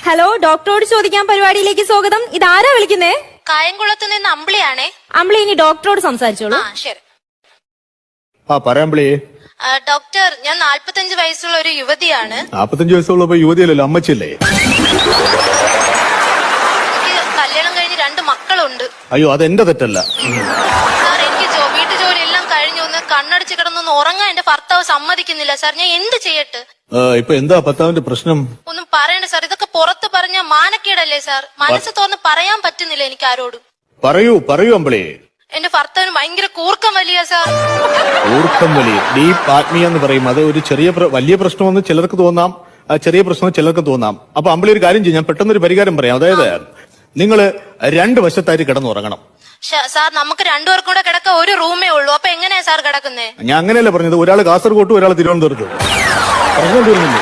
Hello, ഡോക്ടറോട് ചോദിക്കാൻ പരിപാടിയിലേക്ക് സ്വാഗതം. ഇതാരാ വിളിക്കുന്നേ? കായംകുളത്ത് നിന്ന് അമ്പിളിയാണേ. അമ്പിളി, ഇനി ഡോക്ടറോട് സംസാരിച്ചോളൂ. ശരി. പറയാമ്പിളി. ഡോക്ടർ, ഞാൻ 45 വയസ്സുള്ള ഒരു യുവതിയാണ്. 45 വയസ്സുള്ളപ്പോ യുവതിയല്ലല്ലോ, അമ്മച്ചല്ലേ? എനിക്ക് കല്യാണം കഴിഞ്ഞ് 2 മക്കളുണ്ട്. അയ്യോ, അതെന്റെ തെറ്റല്ല സാർ. എനിക്ക് വീട്ടു ജോലി എല്ലാം കഴിഞ്ഞു. ഒന്ന് കണ്ണടച്ച് കിടന്നൊന്ന് ഉറങ്ങാൻ എന്റെ ഭർത്താവ് സമ്മതിക്കുന്നില്ല സാർ. ഞാൻ എന്ത് ചെയ്യട്ടെ? ഇപ്പൊ എന്താ ഭർത്താവിന്റെ പ്രശ്നം? ഒന്നും പറയണ്ട സാർ. ഇതൊക്കെ പുറത്ത് പറഞ്ഞ മാനക്കേടല്ലേ സാർ? മനസ്സ് തുറന്ന് പറയാൻ പറ്റുന്നില്ല എനിക്ക് ആരോടും. പറയൂ അമ്പിളി. എന്റെ ഭർത്താവിന് ഭയങ്കര കൂർക്കം വലിയ സാർ. കൂർക്കം വലി, ഡീപ്പ് ആത്മീയ എന്ന് പറയും. അത് ഒരു വലിയ പ്രശ്നമെന്ന് ചിലർക്ക് തോന്നാം, ചെറിയ പ്രശ്നം ചിലർക്ക് തോന്നാം. അപ്പൊ അമ്പിളി ഒരു കാര്യം ചെയ്യും, ഞാൻ പെട്ടെന്നൊരു പരിഹാരം പറയാം. അതായത് നിങ്ങള് 2 വശത്തായിട്ട് കിടന്നുറങ്ങണം. സാർ, നമുക്ക് 2 പേർക്കും കൂടെ കിടക്ക ഒരു റൂമേ ഉള്ളൂ. അപ്പൊ എങ്ങനെയാ സാർ കിടക്കുന്നേ? ഞാൻ അങ്ങനെയല്ല പറഞ്ഞത്. ഒരാൾ കാസർഗോട്ടും ഒരാൾ തിരുവനന്തപുരത്തും. പ്രശ്നം തീർന്നില്ലേ?